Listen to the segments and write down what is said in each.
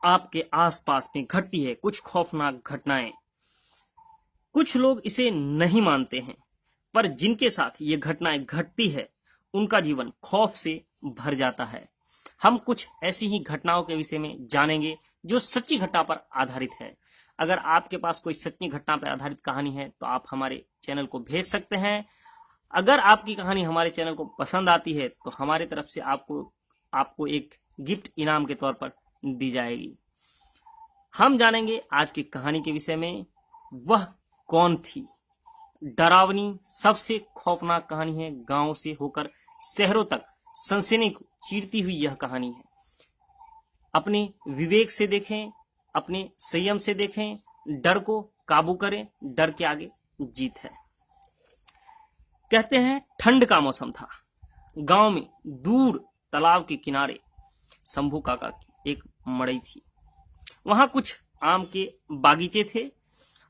आपके आसपास में घटती है कुछ खौफनाक घटनाएं। कुछ लोग इसे नहीं मानते हैं, पर जिनके साथ ये घटनाएं घटती है उनका जीवन खौफ से भर जाता है। हम कुछ ऐसी ही घटनाओं के विषय में जानेंगे जो सच्ची घटना पर आधारित है। अगर आपके पास कोई सच्ची घटना पर आधारित कहानी है तो आप हमारे चैनल को भेज सकते हैं। अगर आपकी कहानी हमारे चैनल को पसंद आती है तो हमारे तरफ से आपको एक गिफ्ट इनाम के तौर पर दी जाएगी। हम जानेंगे आज की कहानी के विषय में, वह कौन थी। डरावनी, सबसे खौफनाक कहानी है। गांव से होकर शहरों तक सनसनी को चीरती हुई यह कहानी है। अपने विवेक से देखें, अपने संयम से देखें, डर को काबू करें, डर के आगे जीत है। कहते हैं ठंड का मौसम था। गांव में दूर तालाब के किनारे शंभू काका की एक मड़ई थी। वहां कुछ आम के बागीचे थे।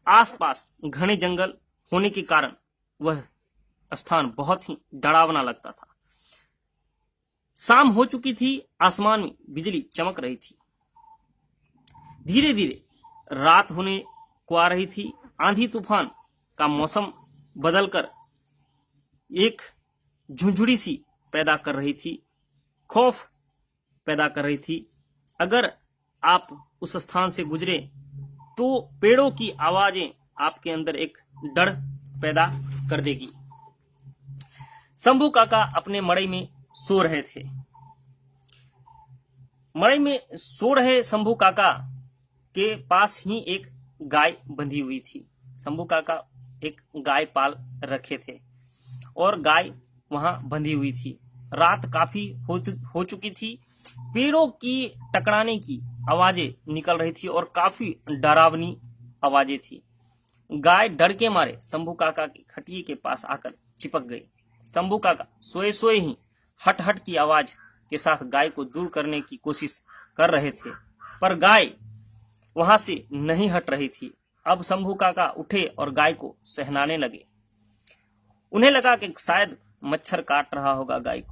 आसपास घने जंगल होने के कारण वह स्थान बहुत ही डरावना लगता था। शाम हो चुकी थी, आसमान में बिजली चमक रही थी। धीरे धीरे रात होने को आ रही थी। आंधी तूफान का मौसम बदलकर एक झुंझुड़ी सी पैदा कर रही थी, खौफ पैदा कर रही थी। अगर आप उस स्थान से गुजरे तो पेड़ों की आवाजें आपके अंदर एक डर पैदा कर देगी। शंभू काका अपने मड़ई में सो रहे थे। मड़ई में सो रहे शंभू काका के पास ही एक गाय बंधी हुई थी। शंभू काका एक गाय पाल रखे थे और गाय वहां बंधी हुई थी। रात काफी हो चुकी थी। पेड़ों की टकराने की आवाजें निकल रही थी और काफी डरावनी आवाजें थी। गाय डर के मारे शंभू काका की खटिये के पास आकर चिपक गई। शंभू काका सोए सोए ही हट हट की आवाज के साथ गाय को दूर करने की कोशिश कर रहे थे, पर गाय वहां से नहीं हट रही थी। अब शंभू काका उठे और गाय को सहनाने लगे। उन्हें लगा कि शायद मच्छर काट रहा होगा गाय को।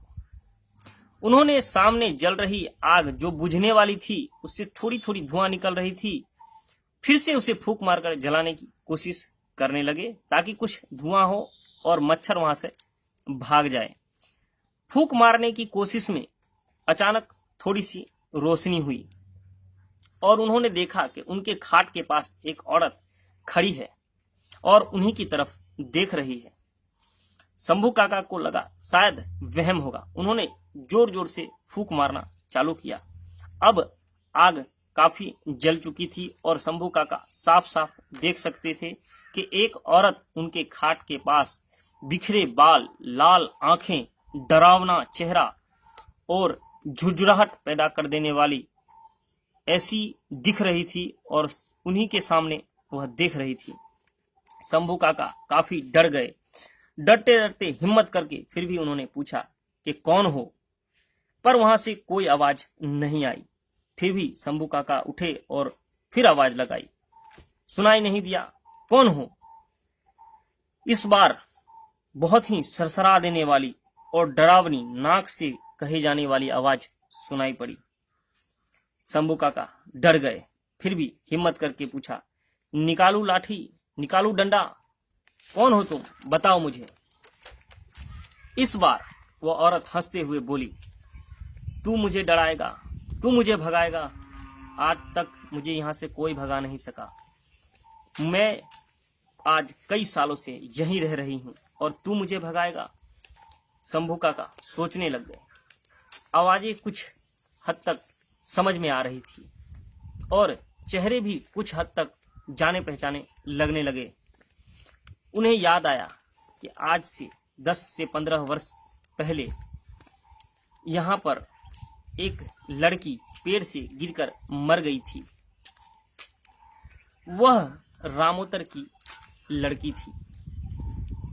उन्होंने सामने जल रही आग जो बुझने वाली थी उससे थोड़ी थोड़ी धुआं निकल रही थी, फिर से उसे फूंक मारकर जलाने की कोशिश करने लगे ताकि कुछ धुआं हो और मच्छर वहां से भाग जाए। फूंक मारने की कोशिश में अचानक थोड़ी सी रोशनी हुई और उन्होंने देखा कि उनके खाट के पास एक औरत खड़ी है और उन्हीं की तरफ देख रही है। शंभू काका को लगा शायद वहम होगा। उन्होंने जोर जोर से फूंक मारना चालू किया। अब आग काफी जल चुकी थी और शंभू काका साफ साफ देख सकते थे कि एक औरत उनके खाट के पास बिखरे बाल, लाल आंखें, डरावना चेहरा और झुरझुराहट पैदा कर देने वाली ऐसी दिख रही थी और उन्हीं के सामने वह देख रही थी। शंभू काका काफी डर गए। डरते डरते हिम्मत करके फिर भी उन्होंने पूछा कि कौन हो, पर वहां से कोई आवाज नहीं आई। फिर भी शंभू काका उठे और फिर आवाज लगाई, सुनाई नहीं दिया। कौन हो? इस बार बहुत ही सरसरा देने वाली और डरावनी नाक से कहे जाने वाली आवाज सुनाई पड़ी। शंभू काका डर गए, फिर भी हिम्मत करके पूछा, निकालू लाठी, निकालू डंडा, कौन हो तुम, बताओ मुझे। इस बार वह औरत हंसते हुए बोली, तू मुझे डराएगा, तू मुझे भगाएगा, आज तक मुझे यहां से कोई भगा नहीं सका। मैं आज कई सालों से यहीं रह रही हूं और तू मुझे भगाएगा। शंभू काका सोचने लग गए। आवाजें कुछ हद तक समझ में आ रही थी और चेहरे भी कुछ हद तक जाने पहचाने लगने लगे। उन्हें याद आया कि आज से 10 से 15 वर्ष पहले यहां पर एक लड़की पेड़ से गिरकर मर गई थी। वह रामोतर की लड़की थी।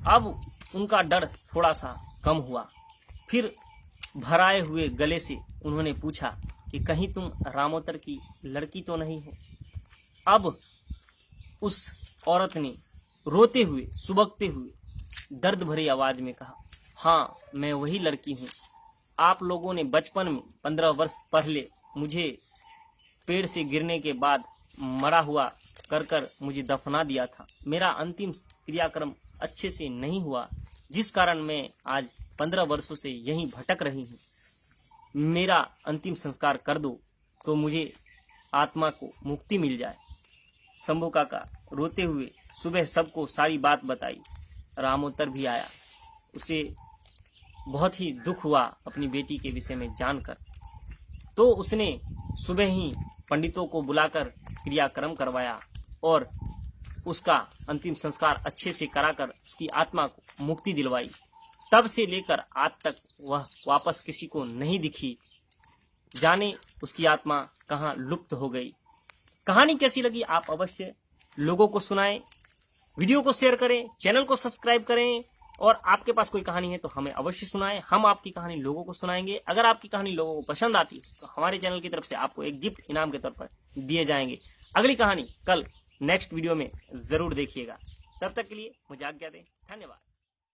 अब उनका डर थोड़ा सा कम हुआ। फिर भराए हुए गले से उन्होंने पूछा कि कहीं तुम रामोतर की लड़की तो नहीं हो। अब उस औरत ने रोते हुए, सुबकते हुए, दर्द भरी आवाज में कहा, हाँ, मैं वही लड़की हूँ। आप लोगों ने बचपन में 15 वर्ष पहले मुझे पेड़ से गिरने के बाद मरा हुआ कर मुझे दफना दिया था। मेरा अंतिम क्रियाक्रम अच्छे से नहीं हुआ, जिस कारण मैं आज 15 वर्षों से यहीं भटक रही हूँ। मेरा अंतिम संस्कार कर दो तो मुझे आत्मा को मुक्ति मिल जाए। शंभू काका रोते हुए सुबह सबको सारी बात बताई। रामोत्तर भी आया। उसे बहुत ही दुख हुआ अपनी बेटी के विषय में जानकर। तो उसने सुबह ही पंडितों को बुलाकर क्रियाक्रम करवाया और उसका अंतिम संस्कार अच्छे से कराकर उसकी आत्मा को मुक्ति दिलवाई। तब से लेकर आज तक वह वापस किसी को नहीं दिखी। जाने उसकी आत्मा कहाँ लुप्त हो गई। कहानी कैसी लगी आप अवश्य लोगों को सुनाएं, वीडियो को शेयर करें, चैनल को सब्सक्राइब करें और आपके पास कोई कहानी है तो हमें अवश्य सुनाएं। हम आपकी कहानी लोगों को सुनाएंगे। अगर आपकी कहानी लोगों को पसंद आती तो हमारे चैनल की तरफ से आपको एक गिफ्ट इनाम के तौर पर दिए जाएंगे। अगली कहानी कल नेक्स्ट वीडियो में जरूर देखिएगा। तब तक के लिए मुझे आज्ञा दें। धन्यवाद।